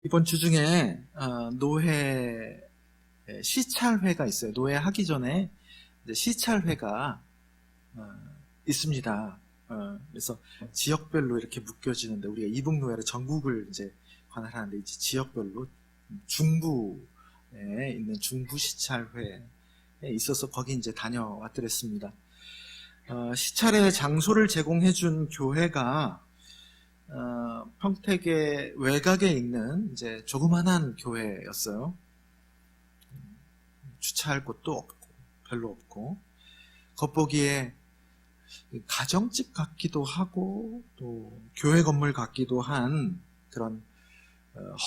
이번 주 중에 노회 시찰회가 있어요. 노회 하기 전에 이제 시찰회가 있습니다. 그래서 지역별로 이렇게 묶여지는데, 우리가 이북노회로 전국을 이제 관할하는데, 이제 지역별로 중부에 있는 중부 시찰회에 있어서 거기 이제 다녀왔더랬습니다. 시찰의 장소를 제공해준 교회가 평택의 외곽에 있는 이제 조그만한 교회였어요. 주차할 곳도 없고 별로 없고, 겉보기에 가정집 같기도 하고 또 교회 건물 같기도 한 그런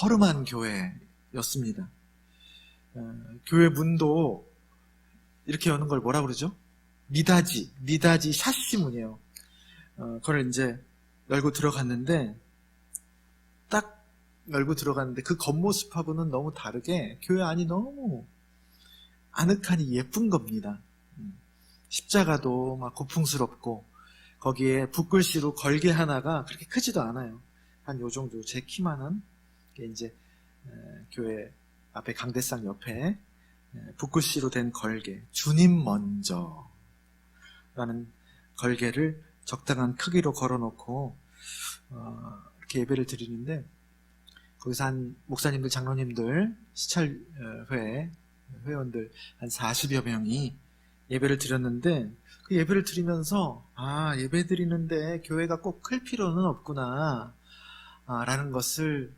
허름한 교회였습니다. 교회 문도 이렇게 여는 걸 뭐라 그러죠? 미다지 샤시 문이에요. 그걸 이제 열고 들어갔는데, 딱 열고 들어갔는데 그 겉모습하고는 너무 다르게 교회 안이 너무 아늑하니 예쁜 겁니다. 십자가도 막 고풍스럽고, 거기에 붓글씨로 걸개 하나가 그렇게 크지도 않아요. 한 요 정도, 제 키만한 게 이제 교회 앞에 강대상 옆에 붓글씨로 된 걸개, 주님 먼저 라는 걸개를 적당한 크기로 걸어놓고 이렇게 예배를 드리는데, 거기서 한 목사님들, 장로님들, 시찰회 회원들 한 40여 명이 예배를 드렸는데, 그 예배를 드리면서 예배 드리는데 교회가 꼭 클 필요는 없구나 라는 것을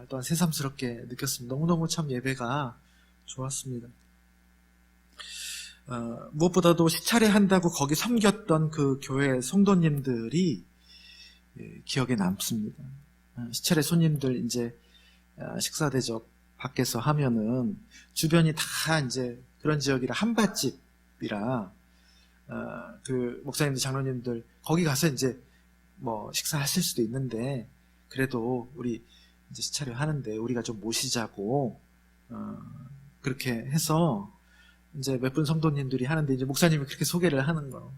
또한 새삼스럽게 느꼈습니다. 너무너무 참 예배가 좋았습니다. 무엇보다도 시찰회 한다고 거기 섬겼던 그 교회 성도님들이 기억에 남습니다. 시찰회 손님들 이제 식사 대접 밖에서 하면은 주변이 다 이제 그런 지역이라 한밭집이라 그 목사님들, 장로님들 거기 가서 이제 뭐 식사하실 수도 있는데, 그래도 우리 이제 시찰회 하는데 우리가 좀 모시자고 그렇게 해서 이제 몇 분 성도님들이 하는데, 이제 목사님이 그렇게 소개를 하는 거예요.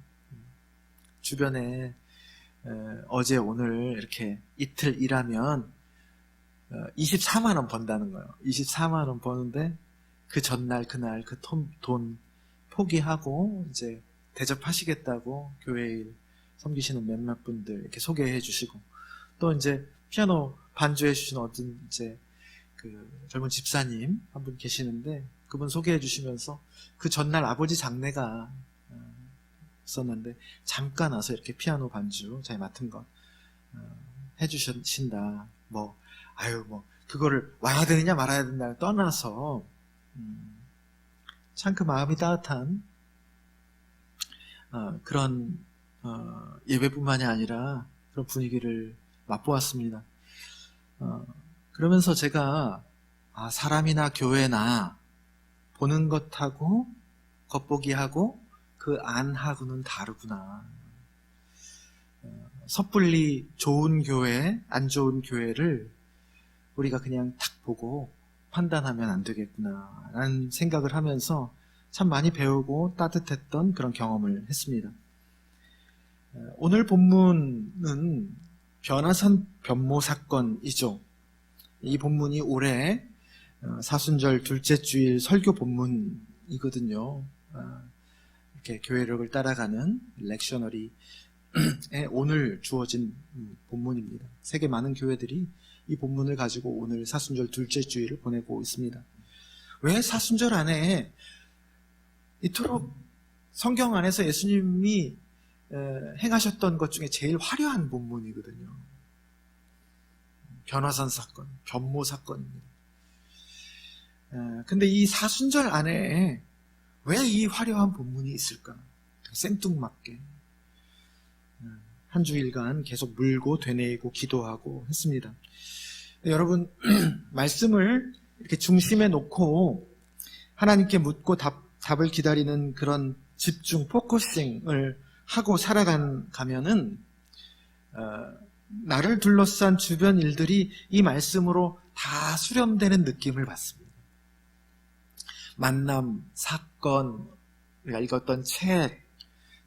주변에 어제 오늘 이렇게 이틀 일하면 24만 원 번다는 거예요. 24만 원 버는데 그 전날 그날 그 돈 포기하고 이제 대접하시겠다고 교회 일 섬기시는 몇몇 분들 이렇게 소개해 주시고, 또 이제 피아노 반주해 주시는 어떤 이제 그 젊은 집사님 한 분 계시는데, 그분 소개해 주시면서 그 전날 아버지 장례가 있었는데 잠깐 와서 이렇게 피아노 반주 자기 맡은 거 해주신다. 뭐 그거를 와야 되느냐 말아야 되느냐 떠나서 참 그 마음이 따뜻한 그런 예배뿐만이 아니라 그런 분위기를 맛보았습니다. 그러면서 제가 사람이나 교회나 보는 것하고 겉보기하고 그 안하고는 다르구나. 섣불리 좋은 교회, 안 좋은 교회를 우리가 그냥 탁 보고 판단하면 안 되겠구나 라는 생각을 하면서 참 많이 배우고 따뜻했던 그런 경험을 했습니다. 오늘 본문은 변화산 변모 사건이죠. 이 본문이 올해 사순절 둘째 주일 설교 본문이거든요. 이렇게 교회력을 따라가는 렉셔너리에 오늘 주어진 본문입니다. 세계 많은 교회들이 이 본문을 가지고 오늘 사순절 둘째 주일을 보내고 있습니다. 왜 사순절 안에 이토록 성경 안에서 예수님이 행하셨던 것 중에 제일 화려한 본문이거든요. 변화산 사건, 변모 사건입니다. 근데 이 사순절 안에 왜 이 화려한 본문이 있을까? 생뚱맞게 한 주일간 계속 물고 되뇌이고 기도하고 했습니다. 여러분, 말씀을 이렇게 중심에 놓고 하나님께 묻고 답을 기다리는 그런 집중, 포커싱을 하고 살아가면은 나를 둘러싼 주변 일들이 이 말씀으로 다 수렴되는 느낌을 받습니다. 만남, 사건, 우리가 읽었던 책,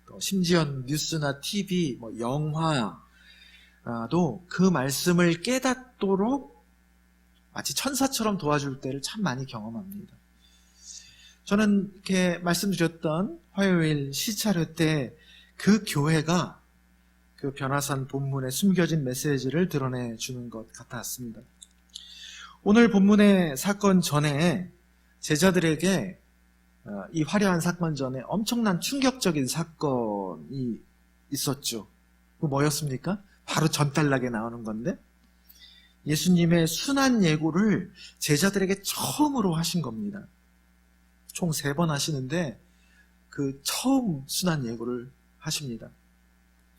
또 심지어 뉴스나 TV, 영화도 그 말씀을 깨닫도록 마치 천사처럼 도와줄 때를 참 많이 경험합니다. 저는 이렇게 말씀드렸던 화요일 시차례 때 그 교회가 그 변화산 본문에 숨겨진 메시지를 드러내주는 것 같았습니다. 오늘 본문의 사건 전에 제자들에게 이 화려한 사건 전에 엄청난 충격적인 사건이 있었죠. 그 뭐였습니까? 바로 전달락에 나오는 건데 예수님의 순환 예고를 제자들에게 처음으로 하신 겁니다. 총 3번 하시는데 그 처음 순환 예고를 하십니다.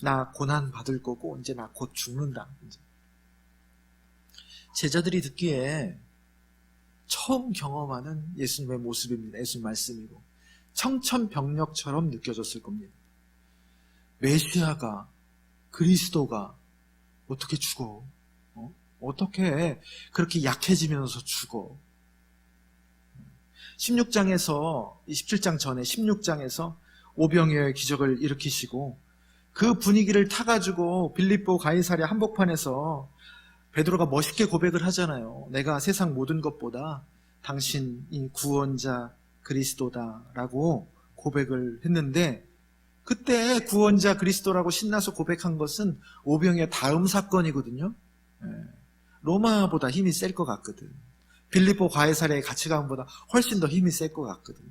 나 고난 받을 거고 이제 나 곧 죽는다. 이제. 제자들이 듣기에 처음 경험하는 예수님의 모습입니다. 예수님 말씀이고 청천벽력처럼 느껴졌을 겁니다. 메시아가 그리스도가 어떻게 죽어? 어떻게 그렇게 약해지면서 죽어? 16장에서 27장 전에 16장에서 오병이어의 기적을 일으키시고 그 분위기를 타가지고 빌립보 가이사랴 한복판에서 베드로가 멋있게 고백을 하잖아요. 내가 세상 모든 것보다 당신이 구원자 그리스도다라고 고백을 했는데 그때 구원자 그리스도라고 신나서 고백한 것은 오병이어 다음 사건이거든요. 로마보다 힘이 셀 것 같거든. 빌립보 가이사랴에 같이 간 것보다 훨씬 더 힘이 셀 것 같거든요.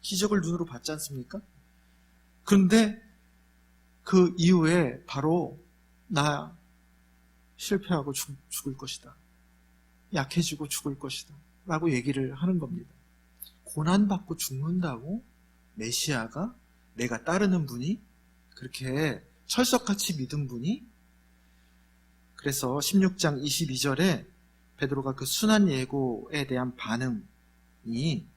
기적을 눈으로 봤지 않습니까? 그런데 그 이후에 바로 나 실패하고 죽을 것이다. 약해지고 죽을 것이다. 라고 얘기를 하는 겁니다. 고난받고 죽는다고 메시아가 내가 따르는 분이 그렇게 철석같이 믿은 분이 그래서 16장 22절에 베드로가 그 순환 예고에 대한 반응이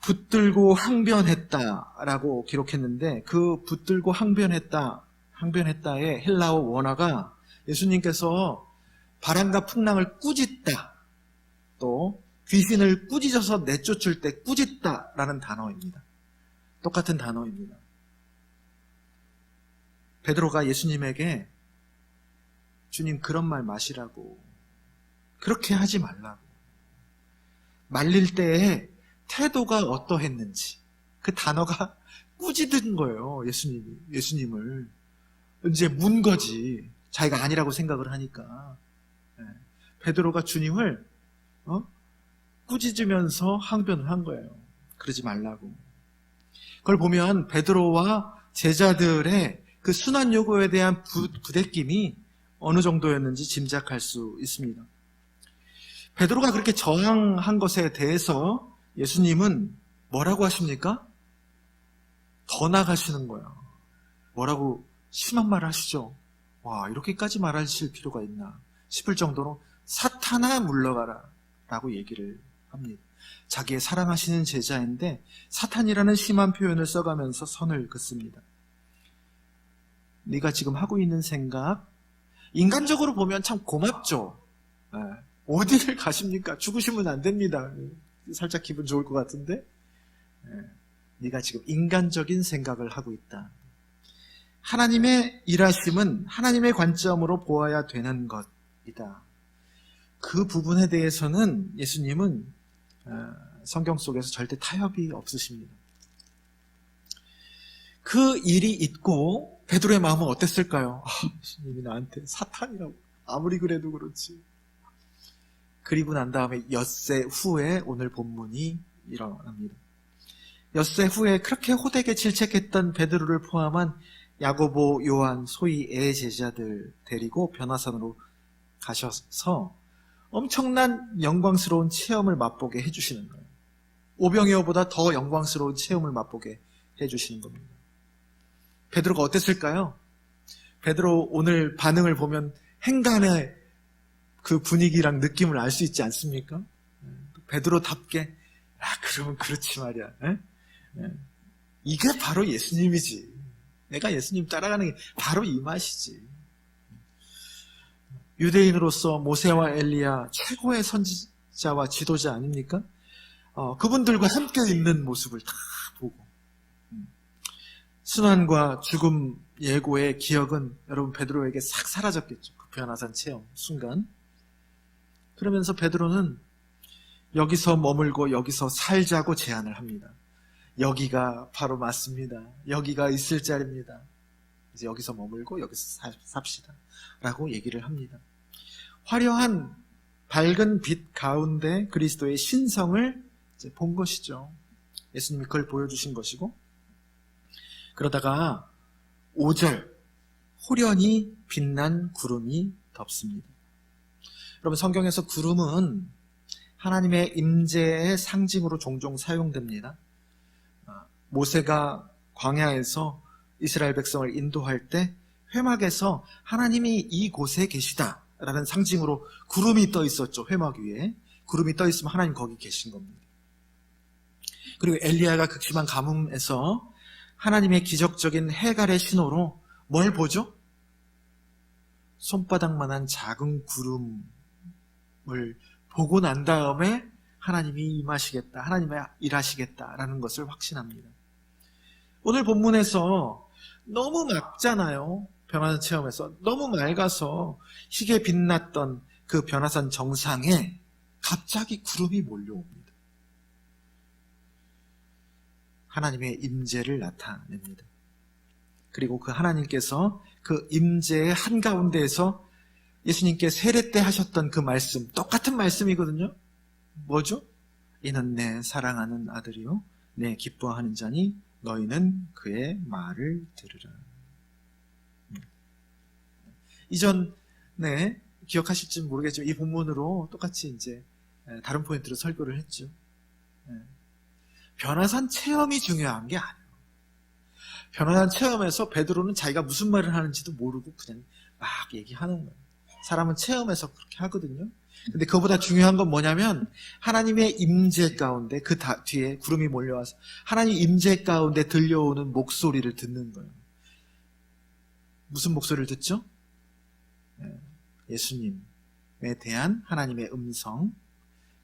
붙들고 항변했다라고 기록했는데 그 붙들고 항변했다의 헬라어 원어가 예수님께서 바람과 풍랑을 꾸짖다 또 귀신을 꾸짖어서 내쫓을 때 꾸짖다라는 단어입니다. 똑같은 단어입니다. 베드로가 예수님에게 주님 그런 말 마시라고 그렇게 하지 말라고 말릴 때에 태도가 어떠했는지 그 단어가 꾸짖은 거예요. 예수님을 이제 문 거지. 자기가 아니라고 생각을 하니까 베드로가 주님을 꾸짖으면서 항변을 한 거예요. 그러지 말라고. 그걸 보면 베드로와 제자들의 그 순환 요구에 대한 부대낌이 어느 정도였는지 짐작할 수 있습니다. 베드로가 그렇게 저항한 것에 대해서 예수님은 뭐라고 하십니까? 더 나가시는 거야. 뭐라고 심한 말을 하시죠. 와, 이렇게까지 말하실 필요가 있나 싶을 정도로 사탄아 물러가라 라고 얘기를 합니다. 자기의 사랑하시는 제자인데 사탄이라는 심한 표현을 써가면서 선을 긋습니다. 네가 지금 하고 있는 생각 인간적으로 보면 참 고맙죠. 어디를 가십니까? 죽으시면 안 됩니다. 살짝 기분 좋을 것 같은데 네가 지금 인간적인 생각을 하고 있다. 하나님의 일하심은 하나님의 관점으로 보아야 되는 것이다. 그 부분에 대해서는 예수님은 성경 속에서 절대 타협이 없으십니다. 그 일이 있고 베드로의 마음은 어땠을까요? 예수님이 나한테 사탄이라고 아무리 그래도 그렇지. 그리고 난 다음에 엿새 후에 오늘 본문이 일어납니다. 엿새 후에 그렇게 호되게 질책했던 베드로를 포함한 야고보, 요한, 소위 애 제자들 데리고 변화산으로 가셔서 엄청난 영광스러운 체험을 맛보게 해주시는 거예요. 오병이어보다 더 영광스러운 체험을 맛보게 해주시는 겁니다. 베드로가 어땠을까요? 베드로 오늘 반응을 보면 행간의 그 분위기랑 느낌을 알 수 있지 않습니까? 베드로답게 그러면 그렇지 말이야. 이게 바로 예수님이지. 내가 예수님 따라가는 게 바로 이 맛이지. 유대인으로서 모세와 엘리야 최고의 선지자와 지도자 아닙니까? 그분들과 함께 있는 모습을 다 보고 순환과 죽음 예고의 기억은 여러분 베드로에게 싹 사라졌겠죠. 그 변화산 체험 순간. 그러면서 베드로는 여기서 머물고 여기서 살자고 제안을 합니다. 여기가 바로 맞습니다. 여기가 있을 자리입니다. 이제 여기서 머물고 여기서 삽시다 라고 얘기를 합니다. 화려한 밝은 빛 가운데 그리스도의 신성을 이제 본 것이죠. 예수님이 그걸 보여주신 것이고, 그러다가 5절 호련히 빛난 구름이 덮습니다. 여러분, 성경에서 구름은 하나님의 임재의 상징으로 종종 사용됩니다. 모세가 광야에서 이스라엘 백성을 인도할 때 회막에서 하나님이 이곳에 계시다라는 상징으로 구름이 떠 있었죠. 회막 위에 구름이 떠 있으면 하나님 거기 계신 겁니다. 그리고 엘리야가 극심한 가뭄에서 하나님의 기적적인 해갈의 신호로 뭘 보죠? 손바닥만한 작은 구름을 보고 난 다음에 하나님이 임하시겠다, 하나님이 일하시겠다라는 것을 확신합니다. 오늘 본문에서 너무 맑잖아요. 변화산 체험에서 너무 맑아서 희게 빛났던 그 변화산 정상에 갑자기 구름이 몰려옵니다. 하나님의 임재를 나타냅니다. 그리고 그 하나님께서 그 임재의 한가운데에서 예수님께 세례 때 하셨던 그 말씀, 똑같은 말씀이거든요. 뭐죠? 이는 내 사랑하는 아들이요 내 기뻐하는 자니 너희는 그의 말을 들으라. 이전에 기억하실지 모르겠지만 이 본문으로 똑같이 이제 다른 포인트로 설교를 했죠. 변화산 체험이 중요한 게 아니에요. 변화산 체험에서 베드로는 자기가 무슨 말을 하는지도 모르고 그냥 막 얘기하는 거예요. 사람은 체험에서 그렇게 하거든요. 근데 그보다 중요한 건 뭐냐면 하나님의 임재 가운데 그 뒤에 구름이 몰려와서 하나님 임재 가운데 들려오는 목소리를 듣는 거예요. 무슨 목소리를 듣죠? 예수님에 대한 하나님의 음성,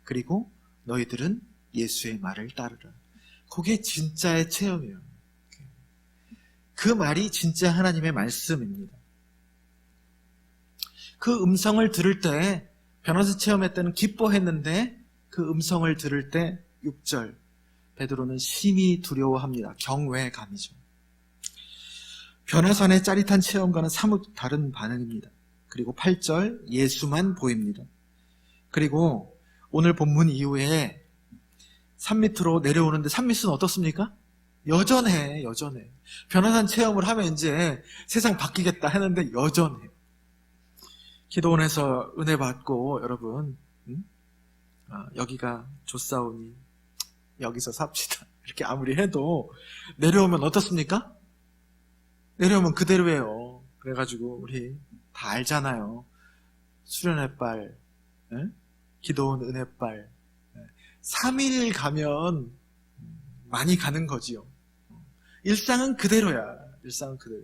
그리고 너희들은 예수의 말을 따르라. 그게 진짜의 체험이에요. 그 말이 진짜 하나님의 말씀입니다. 그 음성을 들을 때 변화산 체험할 때는 기뻐했는데 그 음성을 들을 때 6절 베드로는 심히 두려워합니다. 경외감이죠. 변화산의 짜릿한 체험과는 사뭇 다른 반응입니다. 그리고 8절 예수만 보입니다. 그리고 오늘 본문 이후에 산 밑으로 내려오는데 산 밑은 어떻습니까? 여전해. 변화산 체험을 하면 이제 세상 바뀌겠다 했는데 여전해. 기도원에서 은혜 받고 여러분 여기가 좋사오니 여기서 삽시다 이렇게 아무리 해도 내려오면 어떻습니까? 내려오면 그대로예요. 그래가지고 우리 다 알잖아요. 수련의 빨, 기도원 은혜빨 3일 가면 많이 가는 거지요. 일상은 그대로야. 일상은 그대로.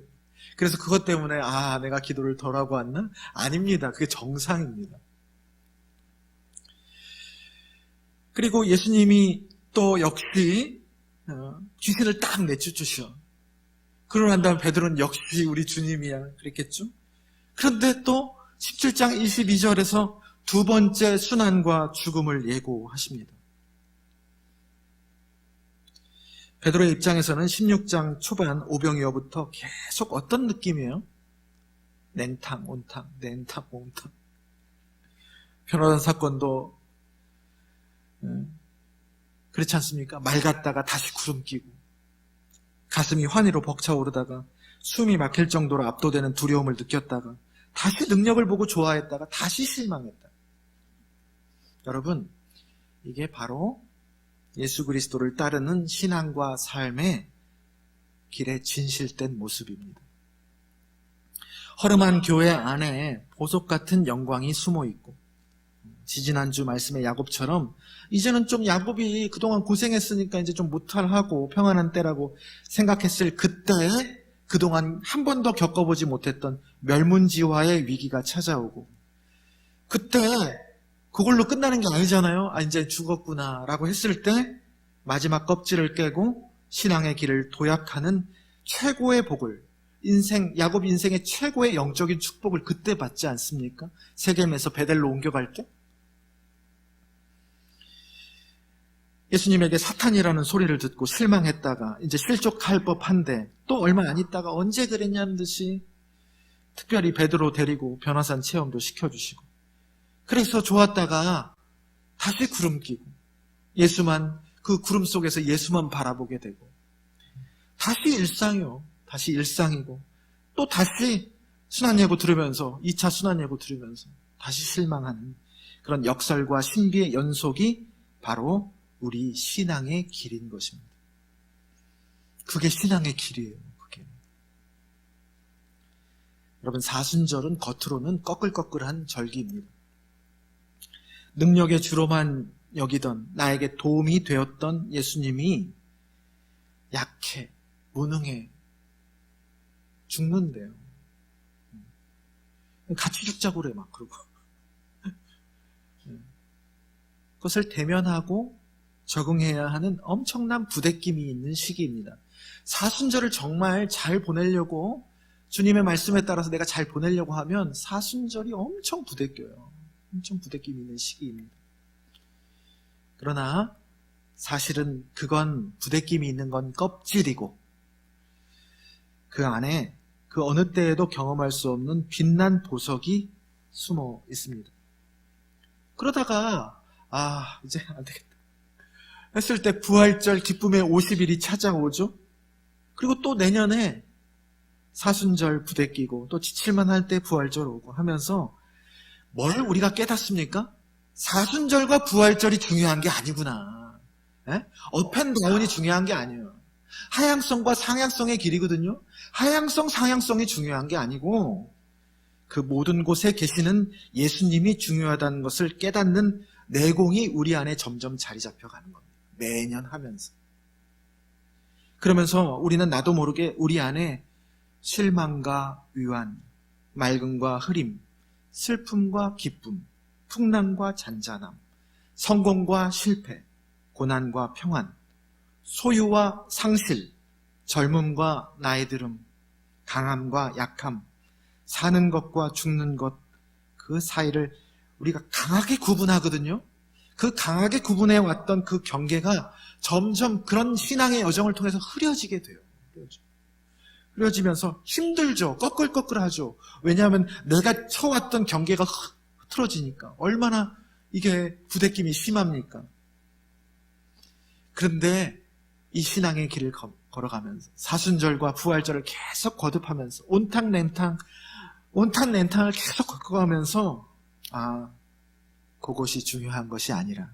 그래서 그것 때문에 내가 기도를 덜 하고 왔나? 아닙니다. 그게 정상입니다. 그리고 예수님이 또 역시 귀신을 딱 내쫓으셔. 그러고 난 다음에 베드로는 역시 우리 주님이야 그랬겠죠? 그런데 또 17장 22절에서 두 번째 순환과 죽음을 예고하십니다. 베드로의 입장에서는 16장 초반 오병이어부터 계속 어떤 느낌이에요? 냉탕, 온탕, 냉탕, 온탕. 변호사 사건도 그렇지 않습니까? 맑았다가 다시 구름 끼고 가슴이 환희로 벅차오르다가 숨이 막힐 정도로 압도되는 두려움을 느꼈다가 다시 능력을 보고 좋아했다가 다시 실망했다. 여러분, 이게 바로 예수 그리스도를 따르는 신앙과 삶의 길에 진실된 모습입니다. 허름한 교회 안에 보석 같은 영광이 숨어 있고 지지난주 말씀의 야곱처럼 이제는 좀 야곱이 그동안 고생했으니까 이제 좀 무탈하고 평안한 때라고 생각했을 그때에 그동안 한 번도 겪어보지 못했던 멸문지화의 위기가 찾아오고 그때 그걸로 끝나는 게 아니잖아요. 이제 죽었구나 라고 했을 때 마지막 껍질을 깨고 신앙의 길을 도약하는 최고의 복을 야곱 인생의 최고의 영적인 축복을 그때 받지 않습니까? 세겜에서 베델로 옮겨갈 때? 예수님에게 사탄이라는 소리를 듣고 실망했다가 이제 실족할 법한데 또 얼마 안 있다가 언제 그랬냐는 듯이 특별히 베드로 데리고 변화산 체험도 시켜주시고, 그래서 좋았다가 다시 구름 끼고 예수만, 그 구름 속에서 예수만 바라보게 되고, 다시 일상이요. 다시 일상이고, 또 다시 순환예고 들으면서 2차 순환예고 들으면서 다시 실망하는 그런 역설과 신비의 연속이 바로 우리 신앙의 길인 것입니다. 그게 신앙의 길이에요. 그게. 여러분, 사순절은 겉으로는 꺼끌꺼끌한 절기입니다. 능력의 주로만 여기던, 나에게 도움이 되었던 예수님이 약해, 무능해, 죽는데요. 같이 죽자고 그래, 막, 그러고. 그것을 대면하고 적응해야 하는 엄청난 부대낌이 있는 시기입니다. 사순절을 정말 잘 보내려고, 주님의 말씀에 따라서 내가 잘 보내려고 하면 사순절이 엄청 부대껴요. 엄청 부대낌이 있는 시기입니다. 그러나 사실은 그건, 부대낌이 있는 건 껍질이고, 그 안에 그 어느 때에도 경험할 수 없는 빛난 보석이 숨어 있습니다. 그러다가 이제 안 되겠다 했을 때 부활절 기쁨의 50일이 찾아오죠. 그리고 또 내년에 사순절 부대끼고 또 지칠만 할 때 부활절 오고 하면서 뭘 우리가 깨닫습니까? 사순절과 부활절이 중요한 게 아니구나. 업앤다운이 중요한 게 아니에요. 하향성과 상향성의 길이거든요. 하향성, 상향성이 중요한 게 아니고 그 모든 곳에 계시는 예수님이 중요하다는 것을 깨닫는 내공이 우리 안에 점점 자리 잡혀가는 겁니다. 매년 하면서. 그러면서 우리는 나도 모르게 우리 안에 실망과 위안, 맑음과 흐림, 슬픔과 기쁨, 풍랑과 잔잔함, 성공과 실패, 고난과 평안, 소유와 상실, 젊음과 나이 들음, 강함과 약함, 사는 것과 죽는 것, 그 사이를 우리가 강하게 구분하거든요. 그 강하게 구분해 왔던 그 경계가 점점 그런 신앙의 여정을 통해서 흐려지게 돼요. 흐려지면서 힘들죠. 꺼끌꺼끌하죠. 왜냐하면 내가 쳐왔던 경계가 흐트러지니까. 얼마나 이게 부대낌이 심합니까? 그런데 이 신앙의 길을 걸어가면서 사순절과 부활절을 계속 거듭하면서 온탕냉탕을 계속 겪어가면서 그것이 중요한 것이 아니라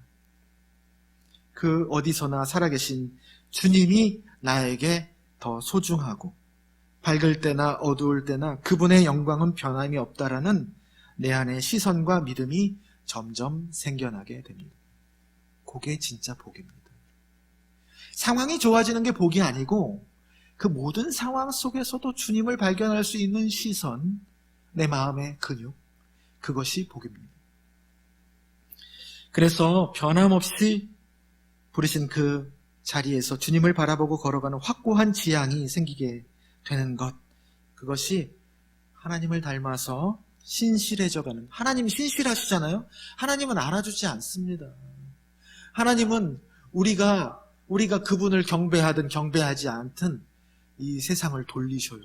그 어디서나 살아계신 주님이 나에게 더 소중하고, 밝을 때나 어두울 때나 그분의 영광은 변함이 없다라는 내 안의 시선과 믿음이 점점 생겨나게 됩니다. 그게 진짜 복입니다. 상황이 좋아지는 게 복이 아니고 그 모든 상황 속에서도 주님을 발견할 수 있는 시선, 내 마음의 근육, 그것이 복입니다. 그래서 변함없이 부르신 그 자리에서 주님을 바라보고 걸어가는 확고한 지향이 생기게 되는 것, 그것이 하나님을 닮아서 신실해져가는, 하나님이 신실하시잖아요. 하나님은 알아주지 않습니다. 하나님은 우리가 그분을 경배하든 경배하지 않든 이 세상을 돌리셔요.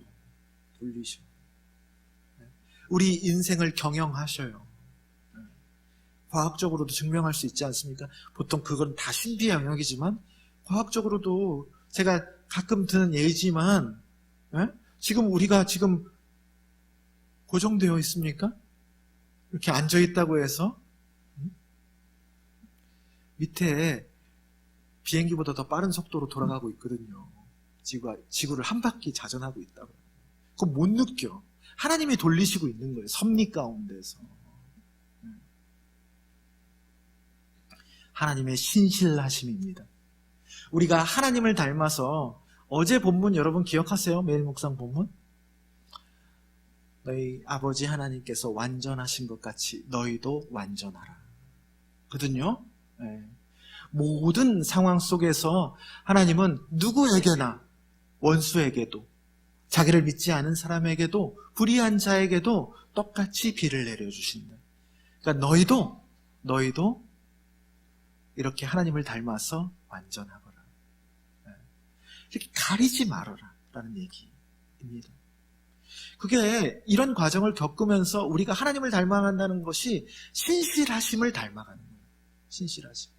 우리 인생을 경영하셔요. 과학적으로도 증명할 수 있지 않습니까? 보통 그건 다 신비의 영역이지만 과학적으로도 제가 가끔 드는 예지만 지금 우리가 지금 고정되어 있습니까? 이렇게 앉아있다고 해서 밑에 비행기보다 더 빠른 속도로 돌아가고 있거든요. 지구를 한 바퀴 자전하고 있다고. 그거 못 느껴. 하나님이 돌리시고 있는 거예요. 섭리 가운데서. 하나님의 신실하심입니다. 우리가 하나님을 닮아서, 어제 본문 여러분 기억하세요? 매일 묵상 본문? 너희 아버지 하나님께서 완전하신 것 같이 너희도 완전하라. 거든요. 네. 모든 상황 속에서 하나님은 누구에게나, 원수에게도, 자기를 믿지 않은 사람에게도, 불의한 자에게도 똑같이 비를 내려주신다. 그러니까 너희도 이렇게 하나님을 닮아서 완전하거라. 이렇게 가리지 말아라 라는 얘기입니다. 그게 이런 과정을 겪으면서 우리가 하나님을 닮아간다는 것이 신실하심을 닮아가는 거예요. 신실하심.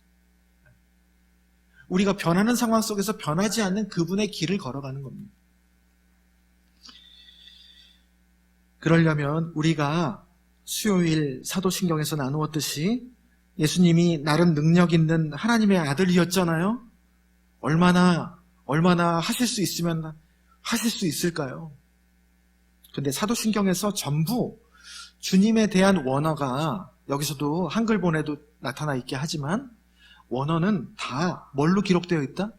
우리가 변하는 상황 속에서 변하지 않는 그분의 길을 걸어가는 겁니다. 그러려면 우리가 수요일 사도신경에서 나누었듯이 예수님이 나름 능력 있는 하나님의 아들이었잖아요. 얼마나 하실 수 있으면 하실 수 있을까요? 근데 사도신경에서 전부 주님에 대한 원어가 여기서도 한글본에도 나타나 있게 하지만 원어는 다 뭘로 기록되어 있다?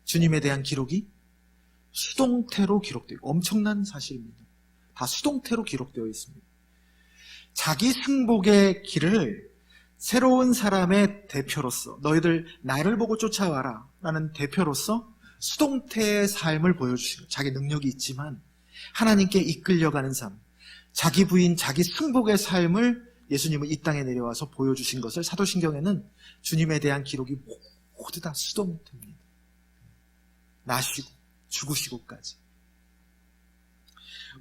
주님에 대한 기록이 수동태로 기록되어 있고 엄청난 사실입니다. 다 수동태로 기록되어 있습니다. 자기 승복의 길을 새로운 사람의 대표로서 너희들 나를 보고 쫓아와라 라는 대표로서 수동태의 삶을 보여주시고 자기 능력이 있지만 하나님께 이끌려가는 삶, 자기 부인, 자기 승복의 삶을 예수님은 이 땅에 내려와서 보여주신 것을 사도신경에는 주님에 대한 기록이 모두 다 수동태입니다. 나시고 죽으시고까지.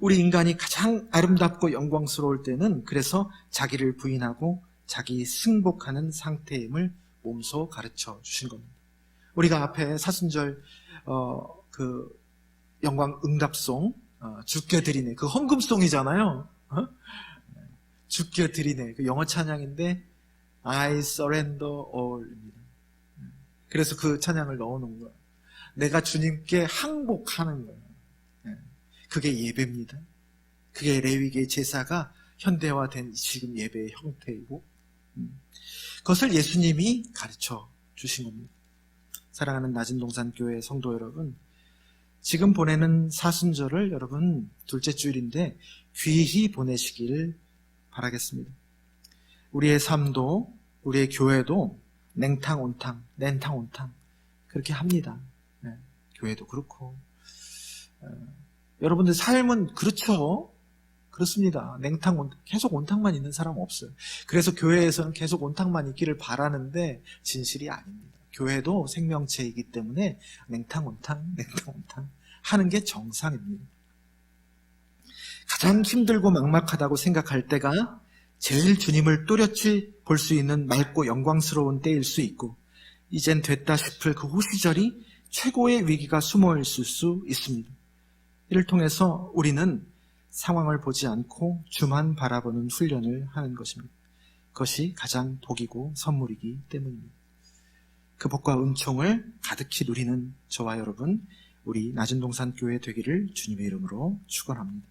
우리 인간이 가장 아름답고 영광스러울 때는 그래서 자기를 부인하고 자기 승복하는 상태임을 몸소 가르쳐 주신 겁니다. 우리가 앞에 사순절 그 영광 응답송 주께 드리네 그 헌금송이잖아요. 주께 드리네 그 영어 찬양인데 I surrender all입니다. 그래서 그 찬양을 넣어놓은 거예요. 내가 주님께 항복하는 거예요. 그게 예배입니다. 그게 레위기의 제사가 현대화된 지금 예배의 형태이고 그것을 예수님이 가르쳐 주신 겁니다. 사랑하는 낮은동산교회 성도 여러분, 지금 보내는 사순절을 여러분 둘째 주일인데 귀히 보내시길 바라겠습니다. 우리의 삶도 우리의 교회도 냉탕 온탕 냉탕 온탕 그렇게 합니다. 교회도 그렇고 여러분들 삶은 그렇죠. 그렇습니다. 냉탕 온탕 계속 온탕만 있는 사람 없어요. 그래서 교회에서는 계속 온탕만 있기를 바라는데 진실이 아닙니다. 교회도 생명체이기 때문에 냉탕 온탕 하는 게 정상입니다. 가장 힘들고 막막하다고 생각할 때가 제일 주님을 또렷이 볼 수 있는 맑고 영광스러운 때일 수 있고 이젠 됐다 싶을 그 후 시절이 최고의 위기가 숨어 있을 수 있습니다. 이를 통해서 우리는 상황을 보지 않고 주만 바라보는 훈련을 하는 것입니다. 그것이 가장 복이고 선물이기 때문입니다. 그 복과 은총을 가득히 누리는 저와 여러분, 우리 낮은동산 교회 되기를 주님의 이름으로 축원합니다.